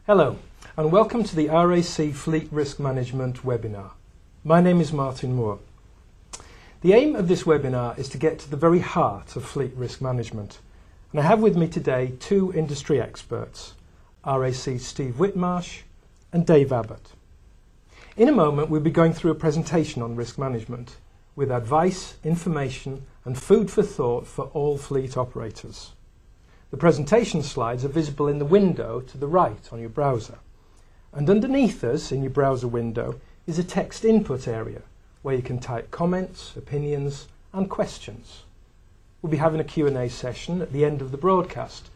Hello and welcome to the RAC Fleet Risk Management webinar. My name is Martin Moore. The aim of this webinar is to get to the very heart of fleet risk management, and I have with me today two industry experts, RAC's Steve Whitmarsh and Dave Abbott. In a moment we'll be going through a presentation on risk management with advice, information and food for thought for all fleet operators. The presentation slides are visible in the window to the right on your browser. And underneath us in your browser window is a text input area where you can type comments, opinions and questions. We'll be having a Q&A session at the end of the broadcast,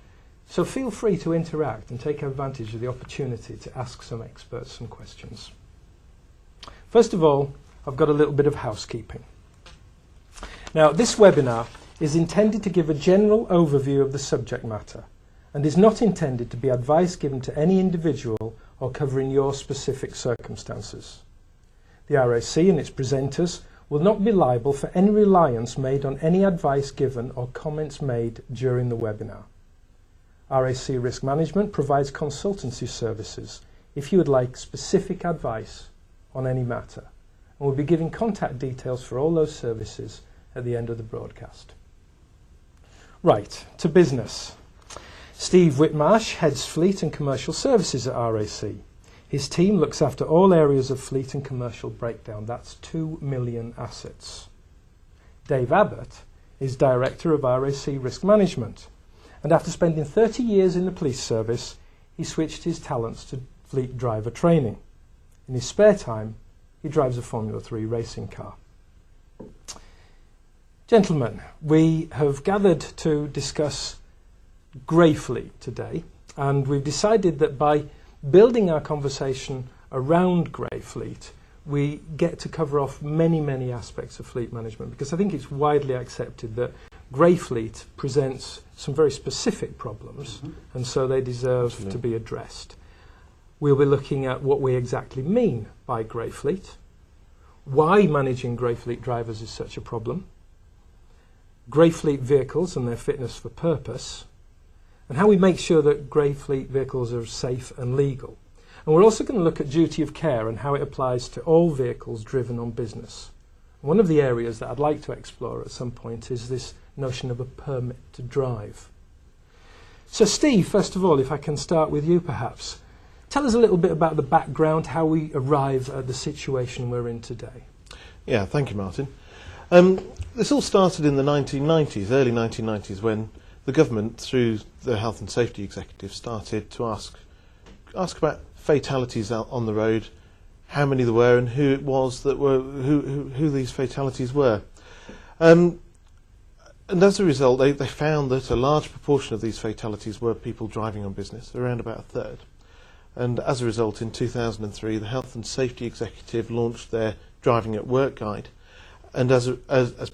so feel free to interact and take advantage of the opportunity to ask some experts some questions. First of all, I've got a little bit of housekeeping. Now, this webinar is intended to give a general overview of the subject matter and is not intended to be advice given to any individual or covering your specific circumstances. The RAC and its presenters will not be liable for any reliance made on any advice given or comments made during the webinar. RAC Risk Management provides consultancy services if you would like specific advice on any matter, and we'll be giving contact details for all those services at the end of the broadcast. Right, to business. Steve Whitmarsh heads Fleet and Commercial Services at RAC. His team looks after all areas of fleet and commercial breakdown. That's 2 million assets. Dave Abbott is Director of RAC Risk Management. And after spending 30 years in the police service, he switched his talents to fleet driver training. In his spare time, he drives a Formula 3 racing car. Gentlemen, we have gathered to discuss grey fleet today, and we've decided that by building our conversation around grey fleet, we get to cover off many aspects of fleet management, because I think it's widely accepted that grey fleet presents some very specific problems, and so they deserve to be addressed. We'll be looking at what we exactly mean by grey fleet, why managing grey fleet drivers is such a problem, grey fleet vehicles and their fitness for purpose, and how we make sure that grey fleet vehicles are safe and legal. And we're also going to look at duty of care and how it applies to all vehicles driven on business. One of the areas that I'd like to explore at some point is this notion of a permit to drive. So Steve, first of all, if I can start with you perhaps, tell us a little bit about the background, how we arrive at the situation we're in today. Yeah, thank you, Martin. This all started in the 1990s, early 1990s, when the government, through the Health and Safety Executive, started to ask about fatalities out on the road, how many there were, and who it was that were who these fatalities were. And as a result, they found that a large proportion of these fatalities were people driving on business, around about a third. And as a result, in 2003, the Health and Safety Executive launched their Driving at Work guide, and as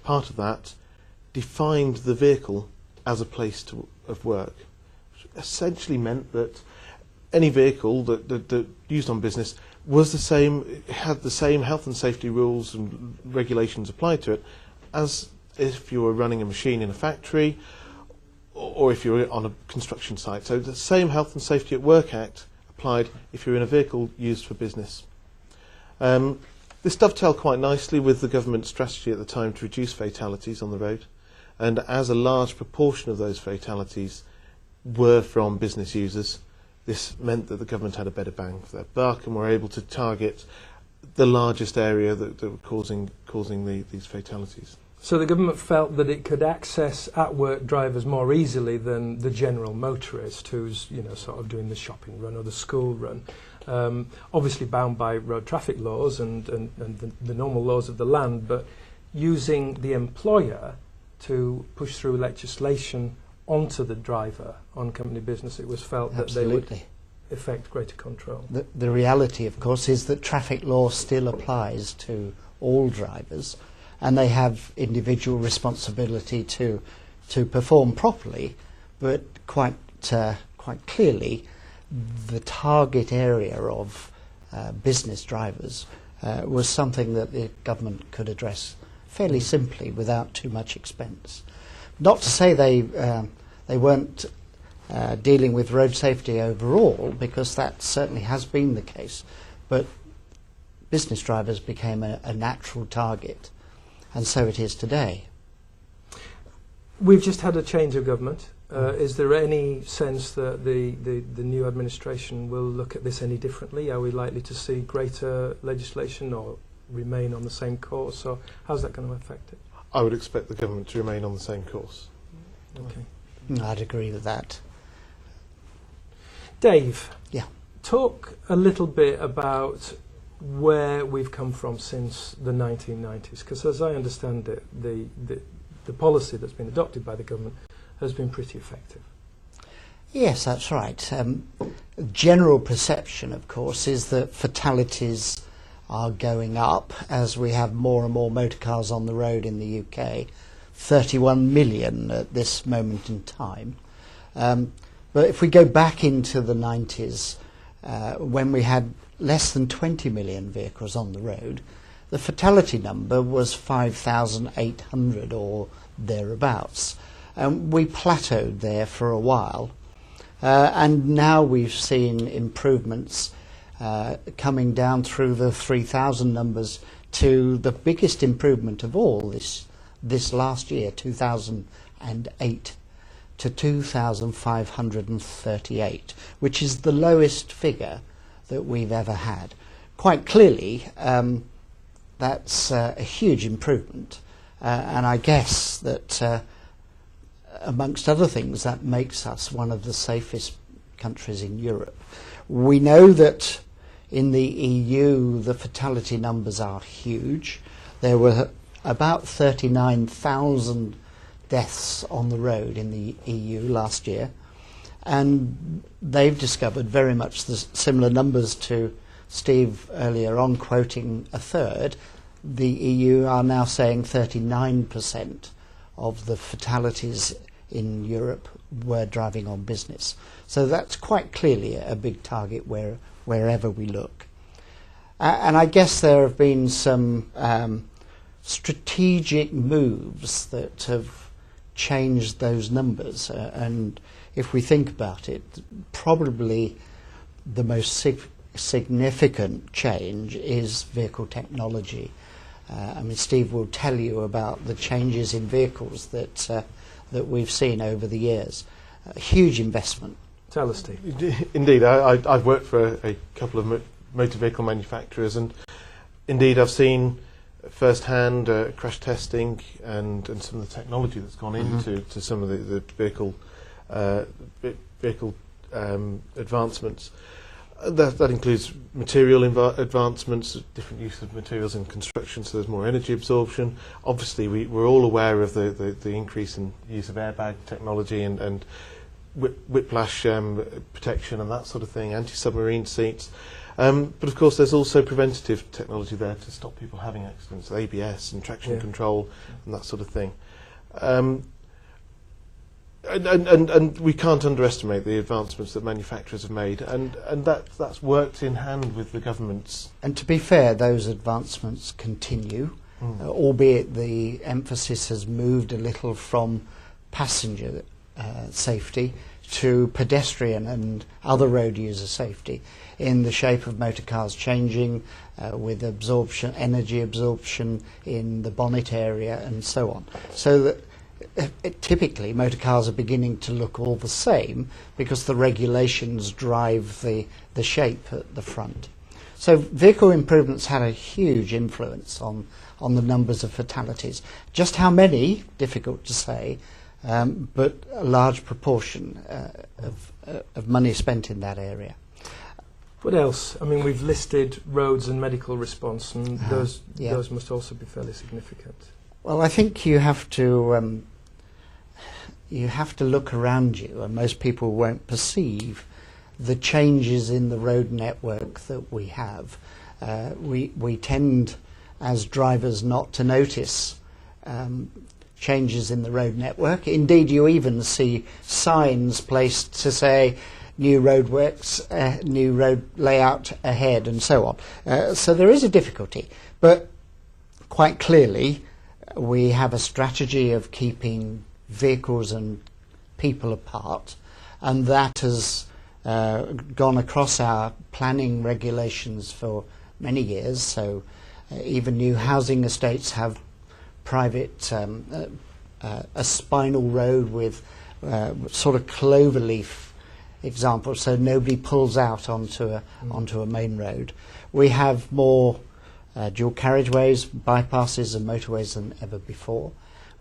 part of that, defined the vehicle as a place of work, which essentially meant that any vehicle that used on business was the same, had the same health and safety rules and regulations applied to it as if you were running a machine in a factory or if you were on a construction site. So the same Health and Safety at Work Act applied if you're in a vehicle used for business. This dovetailed quite nicely with the government strategy at the time to reduce fatalities on the road, and as a large proportion of those fatalities were from business users, this meant that the government had a better bang for their buck and were able to target the largest area that were causing these fatalities. So the government felt that it could access at-work drivers more easily than the general motorist who's, sort of doing the shopping run or the school run. Obviously bound by road traffic laws and the normal laws of the land, but using the employer to push through legislation onto the driver on company business, it was felt Absolutely. that they would effect greater control. The reality, of course, is that traffic law still applies to all drivers, and they have individual responsibility to perform properly, but quite clearly the target area of business drivers was something that the government could address fairly simply without too much expense. Not to say they weren't dealing with road safety overall, because that certainly has been the case, but business drivers became a natural target, and so it is today. We've just had a change of government. Is there any sense that the new administration will look at this any differently? Are we likely to see greater legislation or remain on the same course, or how's that going to affect it? I would expect the government to remain on the same course. Okay. I'd agree with that. Dave, Yeah. talk a little bit about where we've come from since the 1990s, because as I understand it, the policy that's been adopted by the government has been pretty effective. Yes, that's right. General perception, of course, is that fatalities are going up as we have more and more motor cars on the road in the UK. 31 million at this moment in time. But if we go back into the 90s, when we had less than 20 million vehicles on the road, the fatality number was 5,800 or thereabouts. We plateaued there for a while, and now we've seen improvements coming down through the 3,000 numbers to the biggest improvement of all this last year, 2008, to 2,538, which is the lowest figure that we've ever had. Quite clearly, that's a huge improvement, and I guess that amongst other things, that makes us one of the safest countries in Europe. We know that in the EU the fatality numbers are huge. There were about 39,000 deaths on the road in the EU last year, and they've discovered very much the similar numbers to Steve earlier on quoting a third. The EU are now saying 39% of the fatalities in Europe were driving on business. So that's quite clearly a big target wherever we look. And I guess there have been some strategic moves that have changed those numbers. And if we think about it, probably the most significant change is vehicle technology. I mean, Steve will tell you about the changes in vehicles that we've seen over the years. A huge investment. Tell us, Steve. Indeed, I've worked for a couple of motor vehicle manufacturers, and indeed I've seen first-hand crash testing and some of the technology that's gone into some of the vehicle advancements. That includes material advancements, different use of materials in construction, so there's more energy absorption. Obviously, we're all aware of the increase in use of airbag technology and whiplash protection and that sort of thing, anti-submarine seats. But of course, there's also preventative technology there to stop people having accidents, ABS and traction control and that sort of thing. And we can't underestimate the advancements that manufacturers have made, and that's worked in hand with the governments. And to be fair, those advancements continue, albeit the emphasis has moved a little from passenger safety to pedestrian and other road user safety, in the shape of motor cars changing with energy absorption in the bonnet area and so on. So that typically motor cars are beginning to look all the same because the regulations drive the shape at the front. So vehicle improvements had a huge influence on the numbers of fatalities. Just how many, difficult to say, but a large proportion of money spent in that area. What else? I mean, we've listed roads and medical response, and those must also be fairly significant. Well, I think you have to look around you, and most people won't perceive the changes in the road network that we have. We tend, as drivers, not to notice changes in the road network. Indeed, you even see signs placed to say new roadworks, new road layout ahead, and so on. So there is a difficulty, but quite clearly we have a strategy of keeping vehicles and people apart, and that has gone across our planning regulations for many years. So even new housing estates have private a spinal road with sort of cloverleaf example, so nobody pulls out onto a main road. We have more dual carriageways, bypasses and motorways than ever before.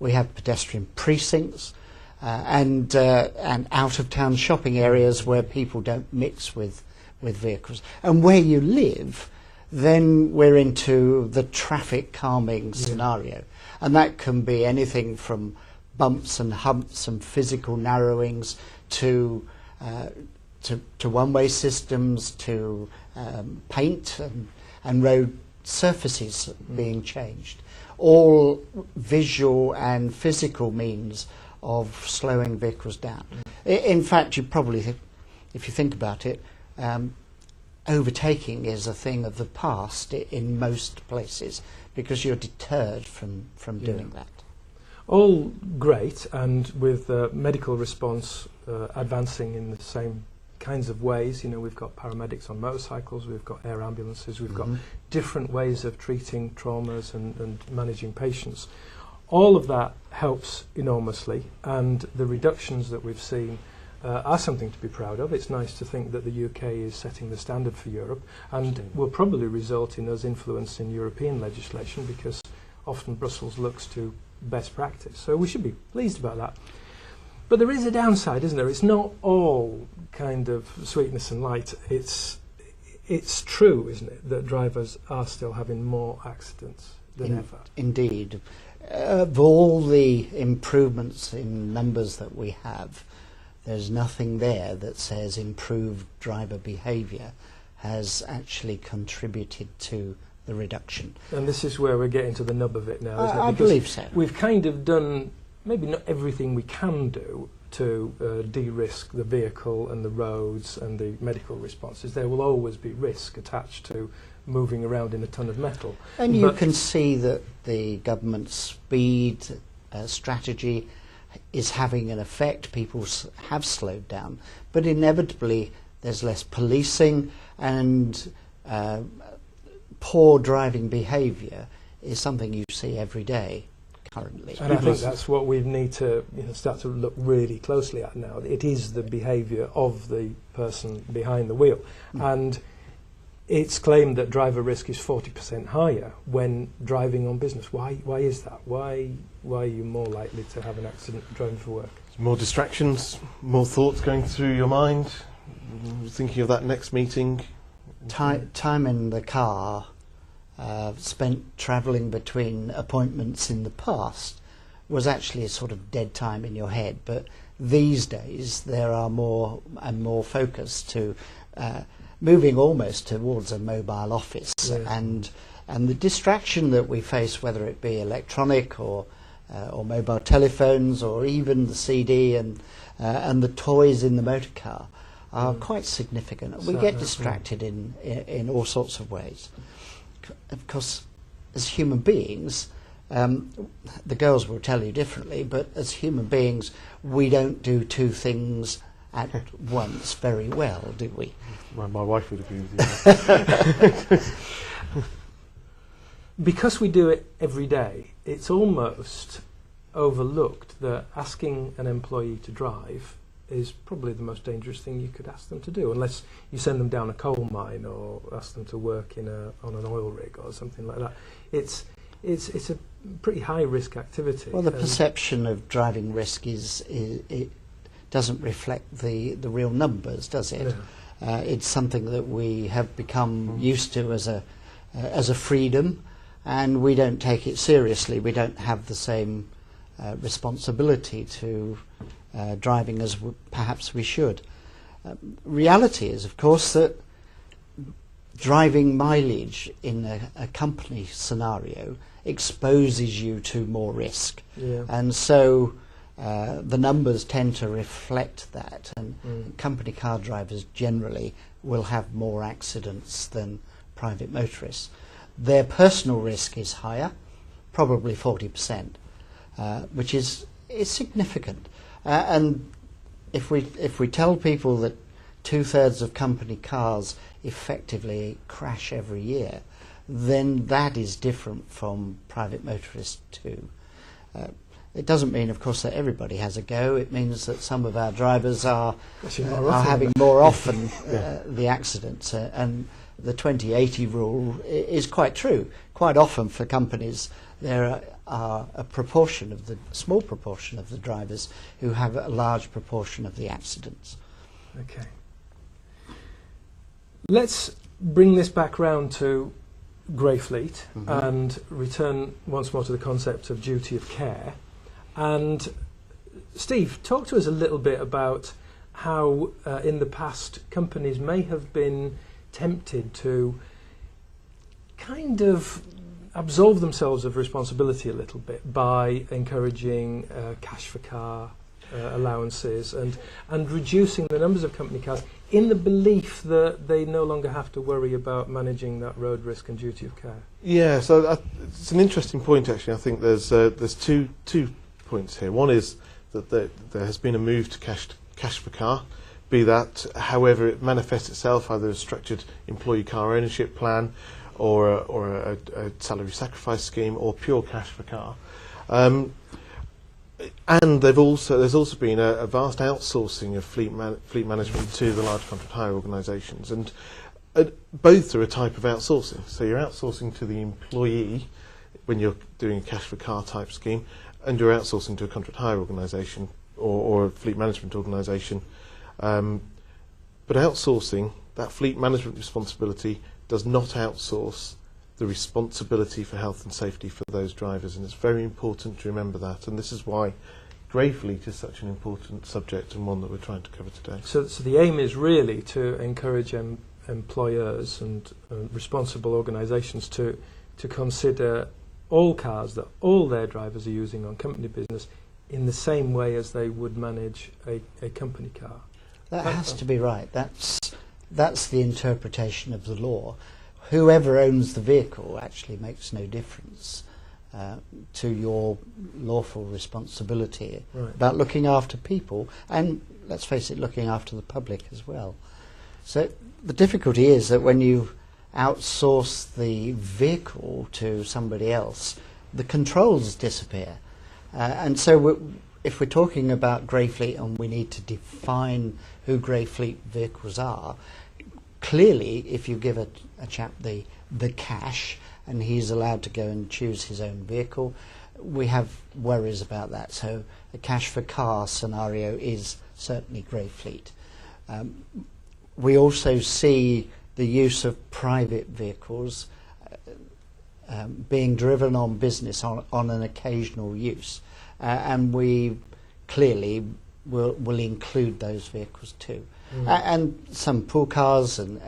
We have pedestrian precincts and out-of-town shopping areas where people don't mix with vehicles. And where you live, then we're into the traffic calming scenario. And that can be anything from bumps and humps and physical narrowings to one-way systems, to paint and road surfaces being changed. All visual and physical means of slowing vehicles down. In fact, you probably, if you think about it, overtaking is a thing of the past in most places because you're deterred from doing that. All great, and with medical response advancing in the same kinds of ways. You know, we've got paramedics on motorcycles, we've got air ambulances, we've got different ways of treating traumas and managing patients. All of that helps enormously, and the reductions that we've seen are something to be proud of. It's nice to think that the UK is setting the standard for Europe, and will probably result in us influencing European legislation, because often Brussels looks to best practice. So we should be pleased about that. But there is a downside, isn't there? It's not all kind of sweetness and light. It's true, isn't it, that drivers are still having more accidents than ever. Indeed. Of all the improvements in numbers that we have, there's nothing there that says improved driver behaviour has actually contributed to the reduction. And this is where we're getting to the nub of it now, isn't it? I believe so. We've kind of done maybe not everything we can do to de-risk the vehicle and the roads and the medical responses. There will always be risk attached to moving around in a ton of metal. And you can see that the government's speed strategy is having an effect. People have slowed down, but inevitably there's less policing, and poor driving behaviour is something you see every day currently. And I think that's what we need to start to look really closely at now. It is the behaviour of the person behind the wheel. And it's claimed that driver risk is 40% higher when driving on business. Why is that? Why are you more likely to have an accident driving for work? More distractions, more thoughts going through your mind, thinking of that next meeting. Time in the car spent travelling between appointments in the past was actually a sort of dead time in your head, but these days there are more and more focus to moving almost towards a mobile office, and the distraction that we face, whether it be electronic or mobile telephones, or even the CD and the toys in the motor car, are quite significant. We get distracted in all sorts of ways. Of course, as human beings, the girls will tell you differently, but as human beings, we don't do two things at once very well, do we? Well, my wife would agree with you. Because we do it every day, it's almost overlooked that asking an employee to drive is probably the most dangerous thing you could ask them to do, unless you send them down a coal mine or ask them to work on an oil rig or something like that. It's a pretty high risk activity. Well, the perception of driving risk it doesn't reflect the real numbers, does it? No. It's something that we have become used to as a freedom, and we don't take it seriously. We don't have the same responsibility to driving as perhaps we should. Reality is, of course, that driving mileage in a company scenario exposes you to more risk. Yeah. And so the numbers tend to reflect that, and company car drivers generally will have more accidents than private motorists. Their personal risk is higher, probably 40%, which is significant. And if we tell people that 2/3 of company cars effectively crash every year, then that is different from private motorists too. It doesn't mean, of course, that everybody has a go. It means that some of our drivers are having more often the accidents. And the 20/80 rule is quite true. Quite often for companies, there are small proportion of the drivers who have a large proportion of the accidents. Okay. Let's bring this back round to grey fleet and return once more to the concept of duty of care. And Steve, talk to us a little bit about how in the past companies may have been tempted to kind of absolve themselves of responsibility a little bit by encouraging cash for car allowances and reducing the numbers of company cars in the belief that they no longer have to worry about managing that road risk and duty of care. Yeah, so it's an interesting point actually. I think there's two points here. One is that there has been a move to cash for car, be that however it manifests itself, either a structured employee car ownership plan or a salary sacrifice scheme or pure cash for car. And there's also been a vast outsourcing of fleet management to the large contract hire organisations, and both are a type of outsourcing. So you're outsourcing to the employee when you're doing a cash for car type scheme, and you're outsourcing to a contract hire organisation or a fleet management organisation. But outsourcing, that fleet management responsibility does not outsource the responsibility for health and safety for those drivers, and it's very important to remember that, and this is why grey fleet is such an important subject and one that we're trying to cover today. So the aim is really to encourage employers and responsible organisations to consider all cars that all their drivers are using on company business in the same way as they would manage a company car. That has to be right. That's the interpretation of the law. Whoever owns the vehicle actually makes no difference to your lawful responsibility about looking after people and, let's face it, looking after the public as well. So the difficulty is that when you outsource the vehicle to somebody else, the controls disappear. And so if we're talking about grey fleet and we need to define who grey fleet vehicles are, clearly, if you give a chap the cash and he's allowed to go and choose his own vehicle, we have worries about that. So a cash for car scenario is certainly grey fleet. We also see the use of private vehicles being driven on business on an occasional use, and we clearly will include those vehicles too. And some pool cars and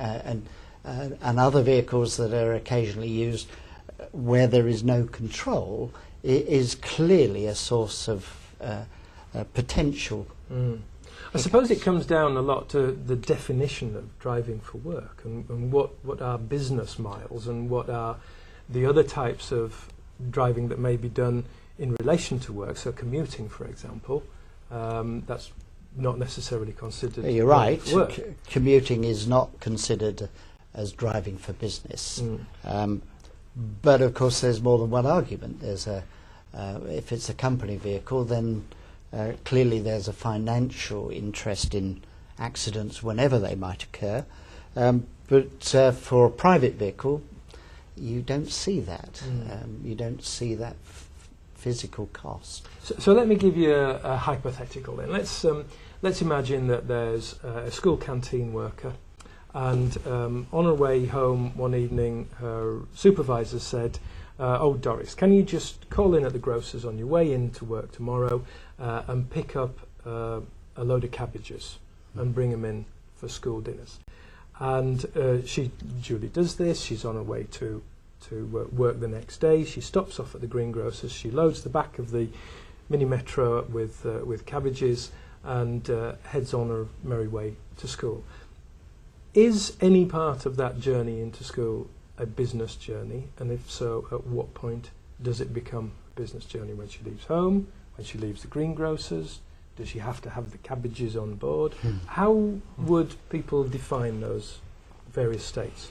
other vehicles that are occasionally used where there is no control is clearly a source of potential. I suppose it comes down a lot to the definition of driving for work and what are business miles and what are the other types of driving that may be done in relation to work, so commuting, for example. That's not necessarily considered. You're right. Commuting is not considered as driving for business. But of course, there's more than one argument. There's if it's a company vehicle, then Clearly there's a financial interest in accidents whenever they might occur, but for a private vehicle you don't see that. You don't see that physical cost. So let me give you a hypothetical then. Let's imagine that there's a school canteen worker, and on her way home one evening her supervisor said, oh Doris, can you just call in at the grocer's on your way in to work tomorrow and pick up a load of cabbages and bring them in for school dinners. And Julie does this. She's on her way to work the next day. She stops off at the greengrocer's. She loads the back of the mini metro with cabbages and heads on her merry way to school. Is any part of that journey into school a business journey? And if so, at what point does it become a business journey? When she leaves home? When she leaves the greengrocer's? Does she have to have the cabbages on board? How would people define those various states?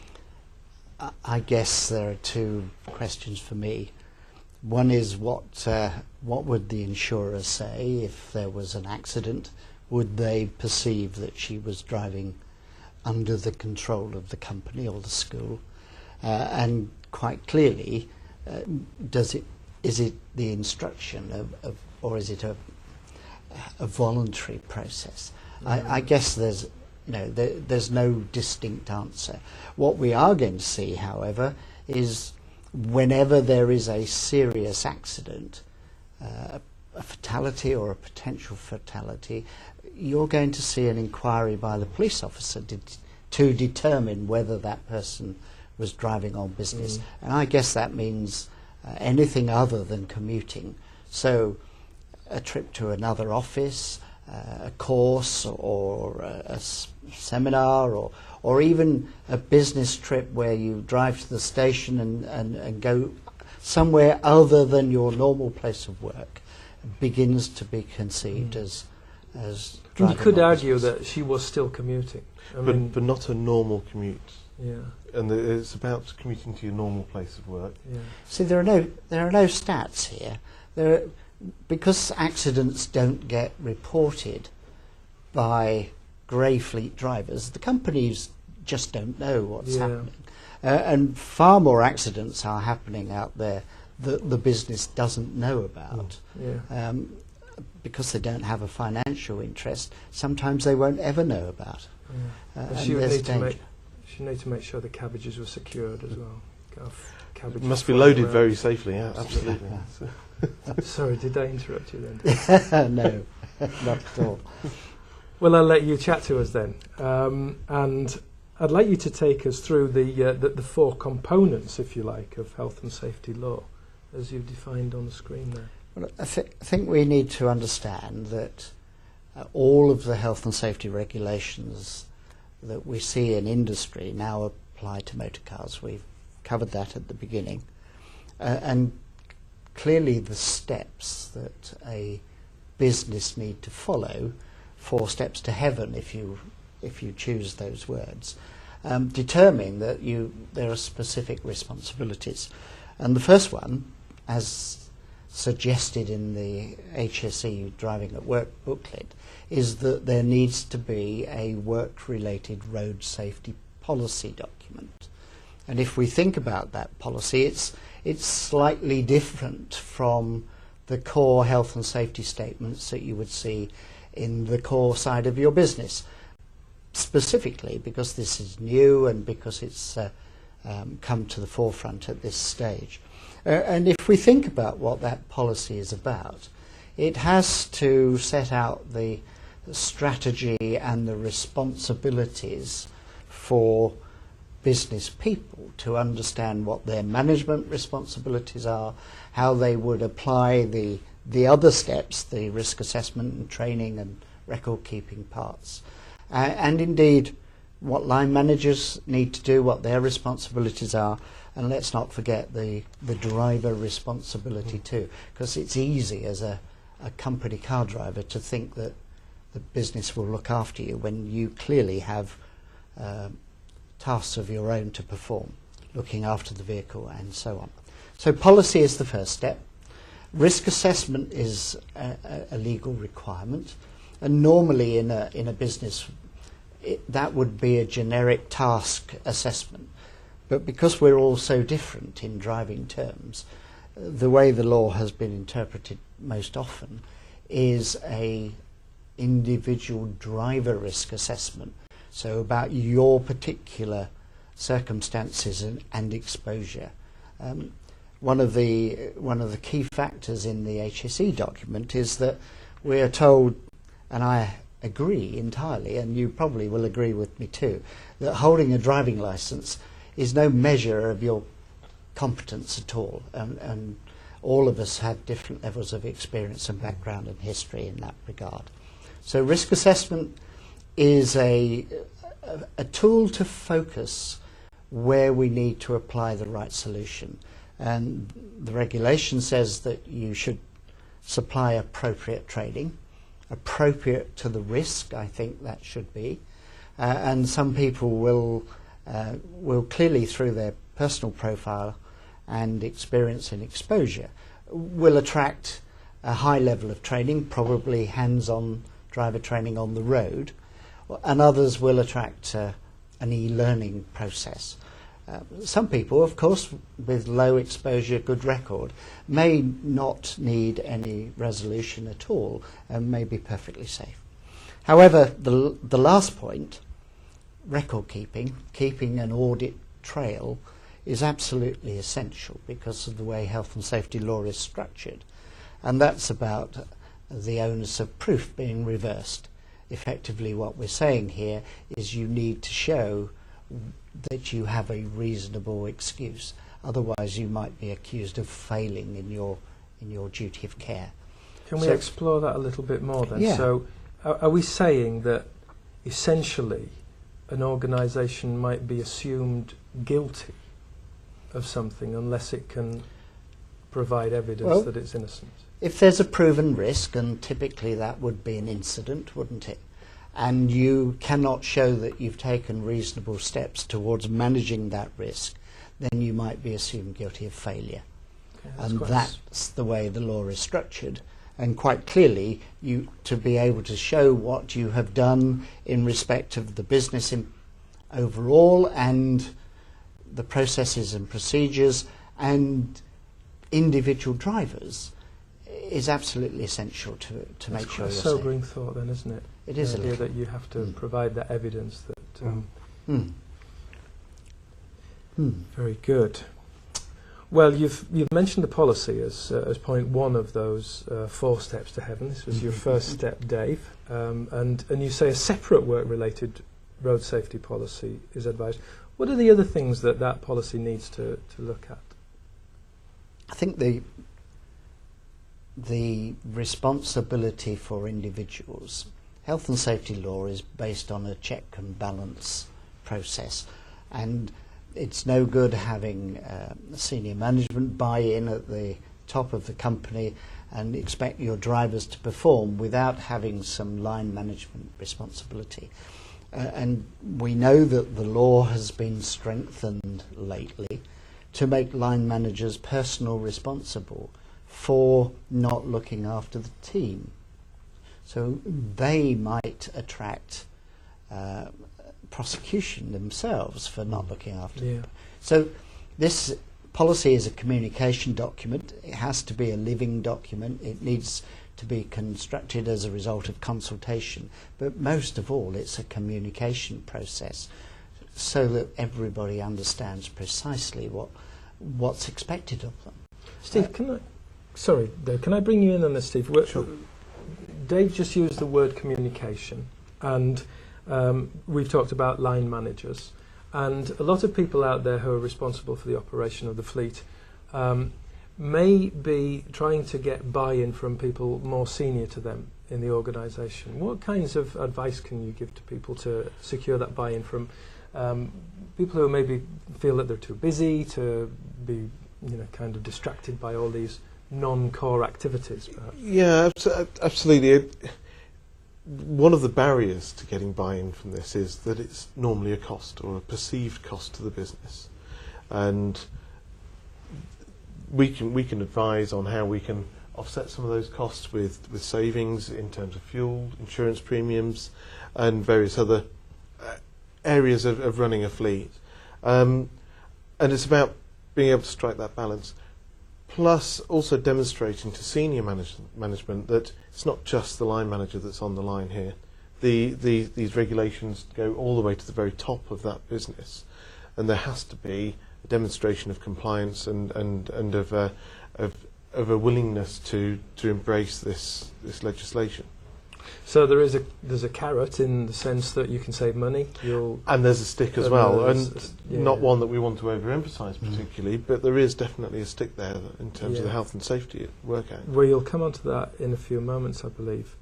I guess there are two questions for me. One is what would the insurer say if there was an accident? Would they perceive that she was driving under the control of the company or the school? And quite clearly, is it the instruction or is it a voluntary process? I guess there's no distinct answer. What we are going to see, however, is whenever there is a serious accident, a fatality or a potential fatality, you're going to see an inquiry by the police officer to determine whether that person was driving on business. And I guess that means anything other than commuting. So a trip to another office, a course or a seminar, or even a business trip where you drive to the station and go somewhere other than your normal place of work begins to be conceived as driving. You could on argue business. that she was still commuting. But not a normal commute. Yeah. And it's about commuting to your normal place of work. Yeah. See, there are no stats here. Because accidents don't get reported by grey fleet drivers, the companies just don't know what's happening. And far more accidents are happening out there that the business doesn't know about. Because they don't have a financial interest, sometimes they won't ever know about. And she would need to make sure the cabbages were secured as well. It must be loaded very safely, yeah, absolutely. Sorry, did I interrupt you then? No, not at all. Well, I'll let you chat to us then. And I'd like you to take us through the four components, if you like, of health and safety law, as you've defined on the screen there. Well, I think we need to understand that all of the health and safety regulations that we see in industry now apply to motor cars. We've covered that at the beginning. And clearly the steps that a business need to follow, 4 steps to heaven if you choose those words, determine that there are specific responsibilities. And the first one, as suggested in the HSE Driving at Work booklet, is that there needs to be a work-related road safety policy document. And if we think about that policy, it's slightly different from the core health and safety statements that you would see in the core side of your business, specifically because this is new and because it's come to the forefront at this stage. And if we think about what that policy is about, it has to set out the strategy and the responsibilities for business people to understand what their management responsibilities are, how they would apply the other steps, the risk assessment and training and record keeping parts, and indeed what line managers need to do, what their responsibilities are. And let's not forget the driver responsibility too, because it's easy as a company car driver to think that the business will look after you when you clearly have tasks of your own to perform, looking after the vehicle and so on. So policy is the first step. Risk assessment is a legal requirement, and normally in a business that would be a generic task assessment. But because we're all so different in driving terms, the way the law has been interpreted most often is a individual driver risk assessment. So about your particular circumstances and exposure. One of the key factors in the HSE document is that we are told, and I agree entirely, and you probably will agree with me too, that holding a driving licence is no measure of your competence at all, and all of us have different levels of experience and background and history in that regard. So risk assessment is a tool to focus where we need to apply the right solution. And the regulation says that you should supply appropriate training, appropriate to the risk, I think that should be. And some people will clearly, through their personal profile and experience and exposure, will attract a high level of training, probably hands-on driver training on the road, and others will attract an e-learning process. Some people, of course, with low exposure, good record, may not need any resolution at all and may be perfectly safe. However, the last point, record keeping an audit trail, is absolutely essential because of the way health and safety law is structured. And that's about the onus of proof being reversed. Effectively, what we're saying here is you need to show that you have a reasonable excuse. Otherwise, you might be accused of failing in your duty of care. Can we explore that a little bit more then? Yeah. So, are we saying that essentially an organisation might be assumed guilty of something unless it can provide evidence that it's innocent? If there's a proven risk, and typically that would be an incident, wouldn't it? And you cannot show that you've taken reasonable steps towards managing that risk, then you might be assumed guilty of failure. Okay, and that's the way the law is structured. And quite clearly, to be able to show what you have done in respect of the business overall and the processes and procedures and individual drivers is absolutely essential to make sure you're safe. That's a sobering thought then, isn't it? It is the idea that you have to provide that evidence that... Very good. Well, you've mentioned the policy as point one of those 4 steps to heaven. This was your first step, Dave. And you say a separate work-related road safety policy is advised. What are the other things that policy needs to look at? I think the responsibility for individuals. Health and safety law is based on a check and balance process, and it's no good having senior management buy-in at the top of the company and expect your drivers to perform without having some line management responsibility. And we know that the law has been strengthened lately to make line managers personally responsible for not looking after the team. So they might attract prosecution themselves for not looking after them. So this policy is a communication document. It has to be a living document. It needs to be constructed as a result of consultation. But most of all, it's a communication process so that everybody understands precisely what's expected of them. Steve, Dave, can I bring you in on this, Steve? Sure. Dave just used the word communication, and we've talked about line managers, and a lot of people out there who are responsible for the operation of the fleet may be trying to get buy-in from people more senior to them in the organisation. What kinds of advice can you give to people to secure that buy-in from people who maybe feel that they're too busy to be, kind of distracted by all these non-core activities, perhaps? Yeah, absolutely. One of the barriers to getting buy-in from this is that it's normally a cost or a perceived cost to the business, and we can advise on how we can offset some of those costs with savings in terms of fuel, insurance premiums, and various other areas of running a fleet. And it's about being able to strike that balance, plus also demonstrating to senior management that it's not just the line manager that's on the line here. These regulations go all the way to the very top of that business, and there has to be a demonstration of compliance and of a willingness to embrace this legislation. So there's a carrot in the sense that you can save money. And there's a stick as well, and yeah, not one that we want to overemphasise particularly, but there is definitely a stick there in terms of the health and safety at work act. Well, you'll come on to that in a few moments, I believe.